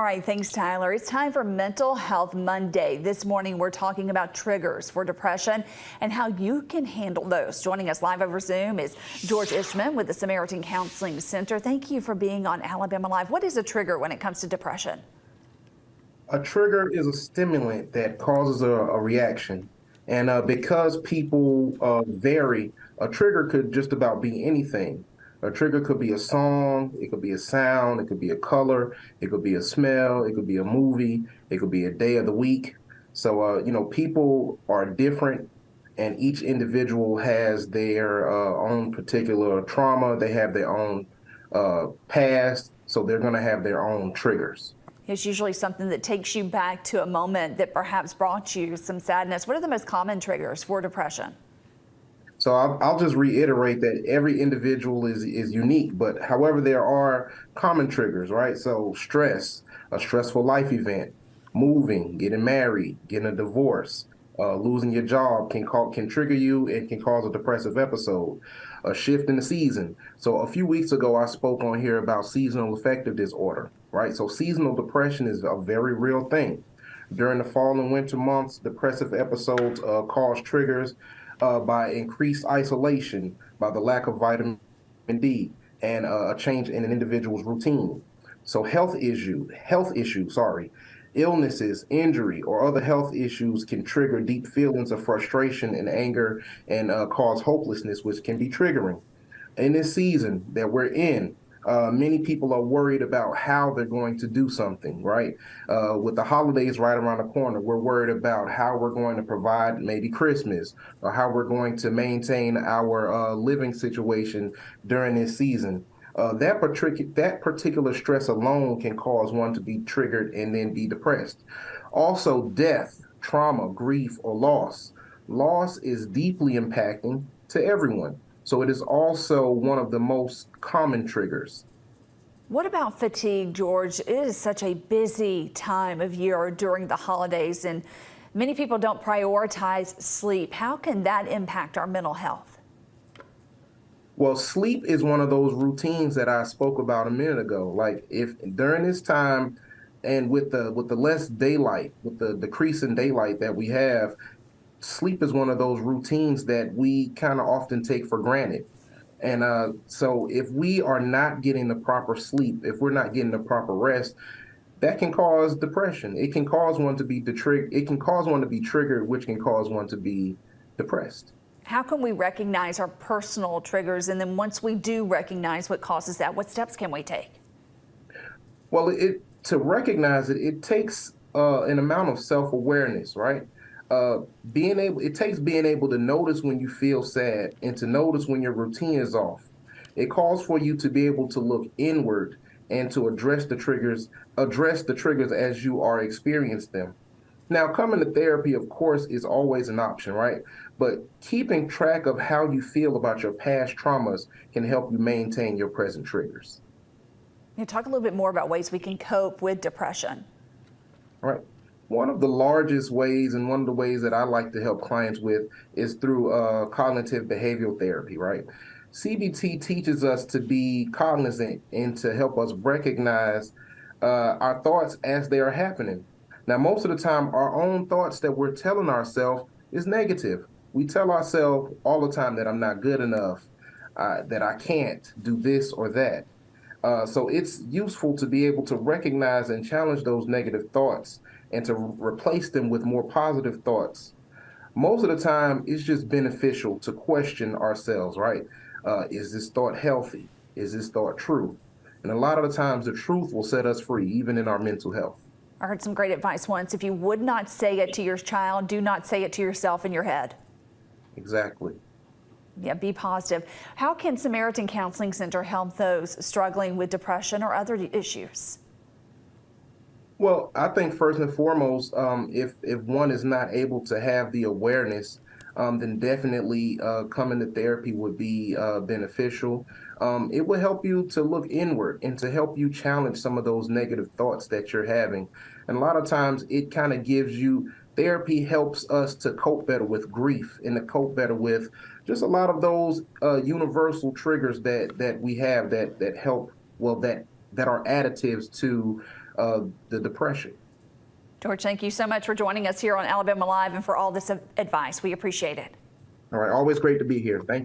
right, thanks, Tyler. It's time for Mental Health Monday. This morning, we're talking about triggers for depression and how you can handle those. Joining us live over Zoom is George Ishman with the Samaritan Counseling Center. Thank you for being on Alabama Live. What is a trigger when it comes to depression? A trigger is a stimulant that causes a reaction. And because people vary, a trigger could just about be anything. A trigger could be a song, it could be a sound, it could be a color, it could be a smell, it could be a movie, it could be a day of the week. So, people are different, and each individual has their own particular trauma. They have their own past, so they're going to have their own triggers. It's usually something that takes you back to a moment that perhaps brought you some sadness. What are the most common triggers for depression? So I'll just reiterate that every individual is unique, but however, there are common triggers, right? So stress, a stressful life event, moving, getting married, getting a divorce, losing your job can trigger you and can cause a depressive episode. A shift in the season. So a few weeks ago, I spoke on here about seasonal affective disorder, right? So seasonal depression is a very real thing. During the fall and winter months, depressive episodes cause triggers by increased isolation, by the lack of vitamin D, and a change in an individual's routine. So health issues, illnesses, injury, or other health issues can trigger deep feelings of frustration and anger and cause hopelessness, which can be triggering. In this season that we're in, many people are worried about how they're going to do something, right? With the holidays right around the corner, we're worried about how we're going to provide maybe Christmas or how we're going to maintain our living situation during this season. That particular stress alone can cause one to be triggered and then be depressed. Also, death, trauma, grief, or loss. Loss is deeply impacting to everyone. So it is also one of the most common triggers. What about fatigue, George? It is such a busy time of year during the holidays, and many people don't prioritize sleep. How can that impact our mental health? Well, sleep is one of those routines that I spoke about a minute ago. Like if during this time and with the less daylight, with the decrease in daylight that we have, sleep is one of those routines that we kind of often take for granted. And so if we are not getting the proper sleep, if we're not getting the proper rest, that can cause depression. It can cause one to be triggered, which can cause one to be depressed. How can we recognize our personal triggers? And then once we do recognize what causes that, what steps can we take? Well, to recognize it, it takes an amount of self-awareness, right? It takes being able to notice when you feel sad and to notice when your routine is off. It calls for you to be able to look inward and to address the triggers as you are experiencing them. Now, coming to therapy, of course, is always an option, right? But keeping track of how you feel about your past traumas can help you maintain your present triggers. Talk a little bit more about ways we can cope with depression. All right. One of the largest ways and one of the ways that I like to help clients with is through cognitive behavioral therapy, right? CBT teaches us to be cognizant and to help us recognize our thoughts as they are happening. Now, most of the time, our own thoughts that we're telling ourselves is negative. We tell ourselves all the time that I'm not good enough, that I can't do this or that. So it's useful to be able to recognize and challenge those negative thoughts and to replace them with more positive thoughts. Most of the time, it's just beneficial to question ourselves, right? Is this thought healthy? Is this thought true? And a lot of the times, the truth will set us free, even in our mental health. I heard some great advice once. If you would not say it to your child, do not say it to yourself in your head. Exactly. Yeah, be positive. How can Samaritan Counseling Center help those struggling with depression or other issues? Well, I think first and foremost, if one is not able to have the awareness, then definitely coming to therapy would be beneficial. It will help you to look inward and to help you challenge some of those negative thoughts that you're having. And a lot of times it kind of gives you, therapy helps us to cope better with grief and to cope better with just a lot of those universal triggers that we have that help, well, that are additives to the depression. George, thank you so much for joining us here on Alabama Live and for all this advice. We appreciate it. All right, always great to be here. Thank you.